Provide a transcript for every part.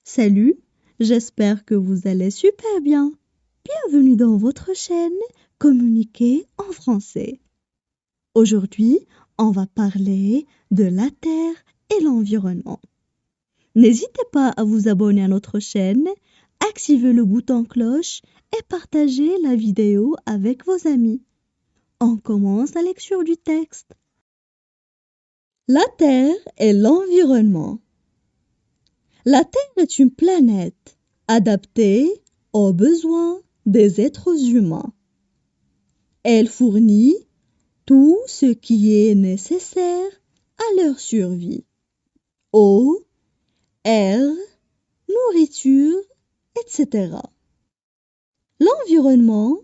Salut, j'espère que vous allez super bien. Bienvenue dans votre chaîne Communiquer en français. Aujourd'hui, on va parler de la Terre et l'environnement. N'hésitez pas à vous abonner à notre chaîne, activer le bouton cloche et partager la vidéo avec vos amis. On commence la lecture du texte. La Terre et l'environnement. La Terre est une planète adaptée aux besoins des êtres humains. Elle fournit tout ce qui est nécessaire à leur survie. Eau, air, nourriture, etc. L'environnement,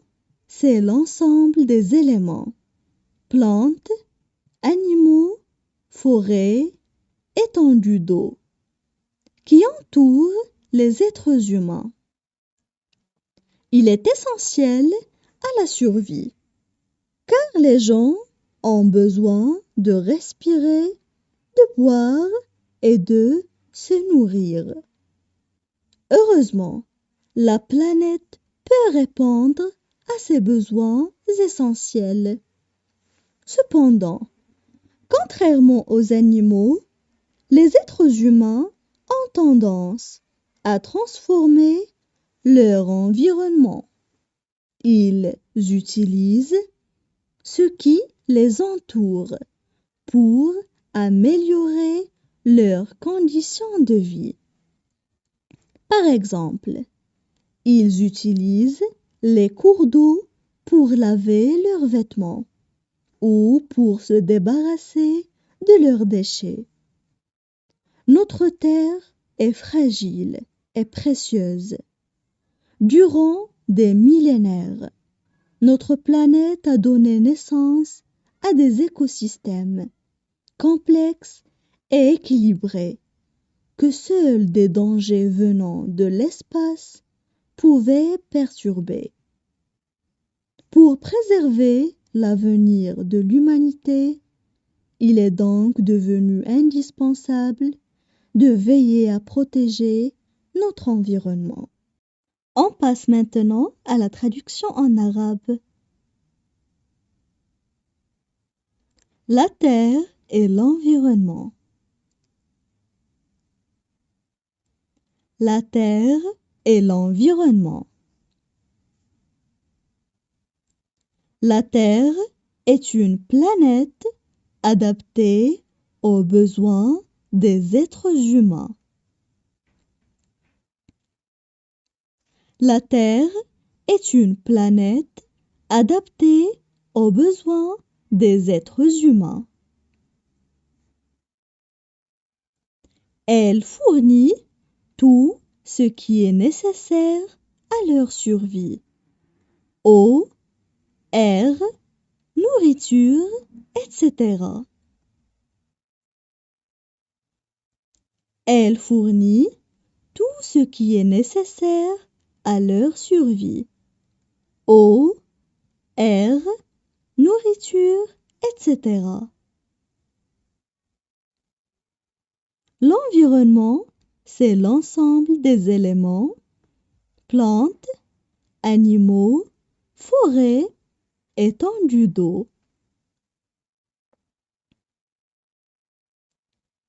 c'est l'ensemble des éléments, plantes, animaux, forêts, étendues d'eau, qui entourent les êtres humains. Il est essentiel à la survie, car les gens ont besoin de respirer, de boire et de se nourrir. Heureusement, la planète peut répondre à ces besoins essentiels. Cependant, contrairement aux animaux, les êtres humains ont tendance à transformer leur environnement. Ils utilisent ce qui les entoure pour améliorer leurs conditions de vie. Par exemple, ils utilisent les cours d'eau pour laver leurs vêtements ou pour se débarrasser de leurs déchets. Notre terre est fragile et précieuse. Durant des millénaires, notre planète a donné naissance à des écosystèmes complexes et équilibrés que seuls des dangers venant de l'espace pouvaient perturber. Pour préserver l'avenir de l'humanité, il est donc devenu indispensable de veiller à protéger notre environnement. On passe maintenant à la traduction en arabe. La Terre et l'environnement. La Terre et l'environnement. La Terre est une planète adaptée aux besoins des êtres humains. La Terre est une planète adaptée aux besoins des êtres humains. Elle fournit tout ce qui est nécessaire à leur survie. Eau, air, nourriture, etc. Elle fournit tout ce qui est nécessaire à leur survie. Eau, air, nourriture, etc. L'environnement, c'est l'ensemble des éléments, plantes, animaux, forêts, étendues d'eau.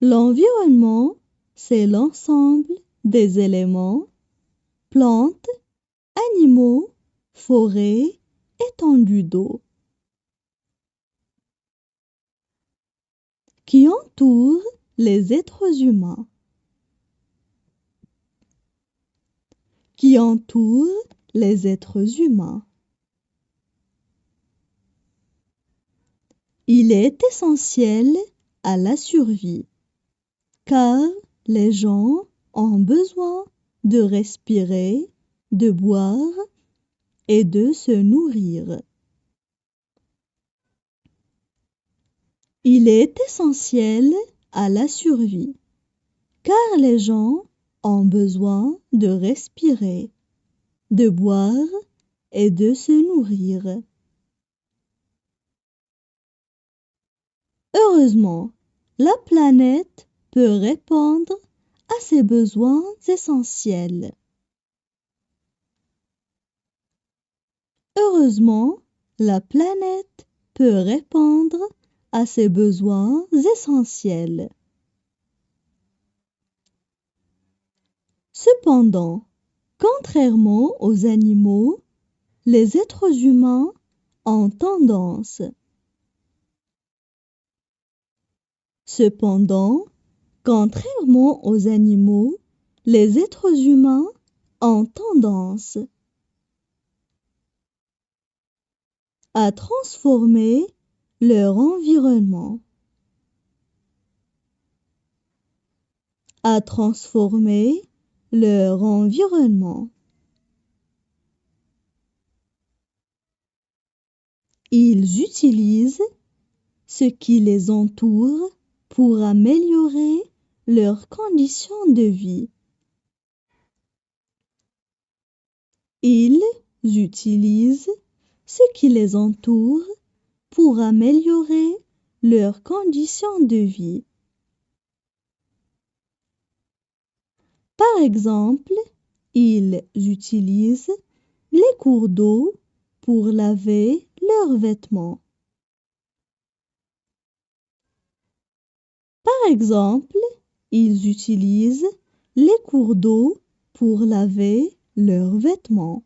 L'environnement, c'est l'ensemble des éléments, plantes, animaux, forêts, étendues d'eau, qui entourent les êtres humains. Qui entourent les êtres humains. Il est essentiel à la survie, car les gens ont besoin de respirer, de boire et de se nourrir. Il est essentiel à la survie, car les gens ont besoin de respirer, de boire et de se nourrir. Heureusement, la planète peut répondre à ses besoins essentiels. Heureusement, la planète peut répondre à ses besoins essentiels. Cependant, contrairement aux animaux, les êtres humains ont tendance. Cependant, contrairement aux animaux, les êtres humains ont tendance à transformer leur environnement. À transformer leur environnement. Ils utilisent ce qui les entoure pour améliorer leurs conditions de vie. Ils utilisent ce qui les entoure pour améliorer leurs conditions de vie. Par exemple, ils utilisent les cours d'eau pour laver leurs vêtements. Par exemple, ils utilisent les cours d'eau pour laver leurs vêtements.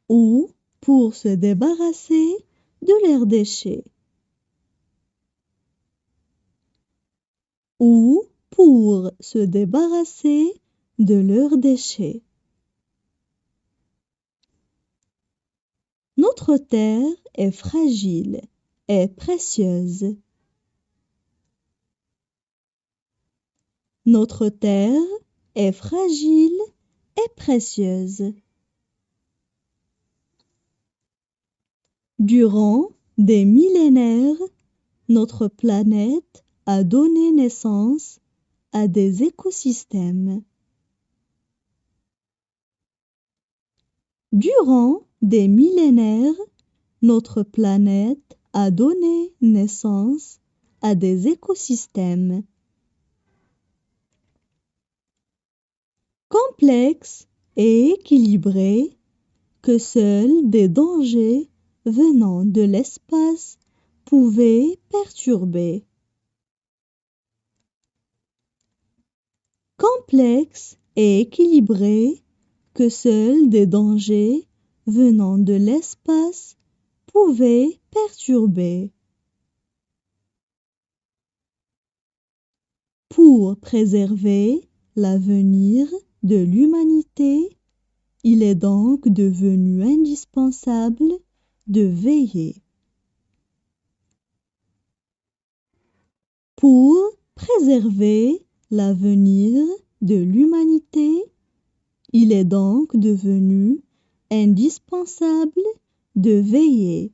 Ou pour se débarrasser de leurs déchets. Ou pour se débarrasser de leurs déchets. Notre terre est fragile et précieuse. Notre terre est fragile et précieuse. Durant des millénaires, notre planète a donné naissance à des écosystèmes. Durant des millénaires, notre planète a donné naissance à des écosystèmes. Complexes et équilibrés que seuls des dangers venant de l'espace pouvaient perturber. Complexes et équilibrés que seuls des dangers venant de l'espace pouvaient perturber. Pour préserver l'avenir de l'humanité, il est donc devenu indispensable de veiller. Pour préserver l'avenir de l'humanité, il est donc devenu indispensable de veiller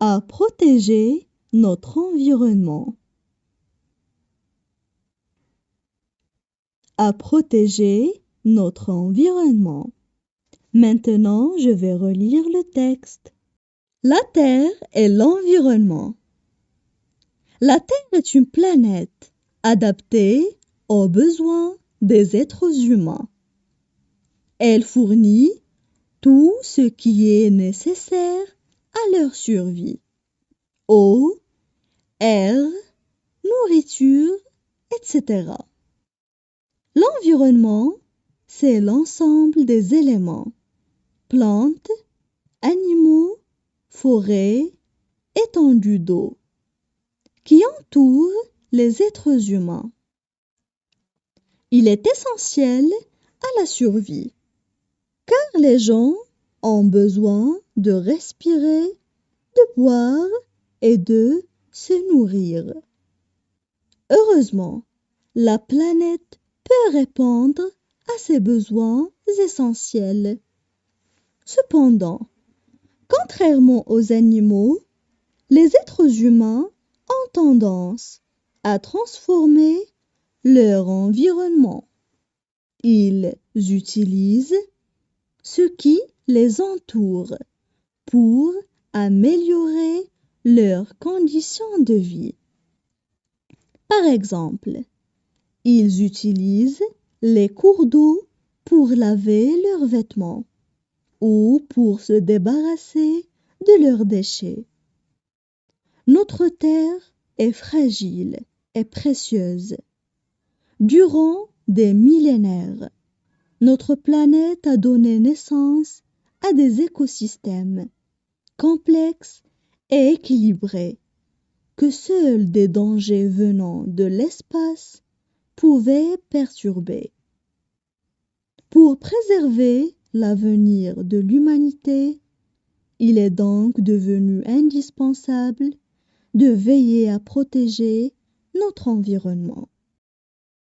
à protéger notre environnement. À protéger notre environnement. Maintenant, je vais relire le texte. La Terre est l'environnement. La Terre est une planète adaptée aux besoins des êtres humains. Elle fournit tout ce qui est nécessaire à leur survie. Eau, air, nourriture, etc. L'environnement, c'est l'ensemble des éléments, plantes, animaux, forêts, étendues d'eau, qui entourent les êtres humains. Il est essentiel à la survie, car les gens ont besoin de respirer, de boire et de se nourrir. Heureusement, la planète peut répondre à ces besoins essentiels. Cependant, contrairement aux animaux, les êtres humains ont tendance à transformer leur environnement. Ils utilisent ce qui les entoure pour améliorer leurs conditions de vie. Par exemple, ils utilisent les cours d'eau pour laver leurs vêtements ou pour se débarrasser de leurs déchets. Notre terre est fragile et précieuse. Durant des millénaires, notre planète a donné naissance à des écosystèmes complexes et équilibrés que seuls des dangers venant de l'espace pouvaient perturber. Pour préserver l'avenir de l'humanité, il est donc devenu indispensable de veiller à protéger notre environnement.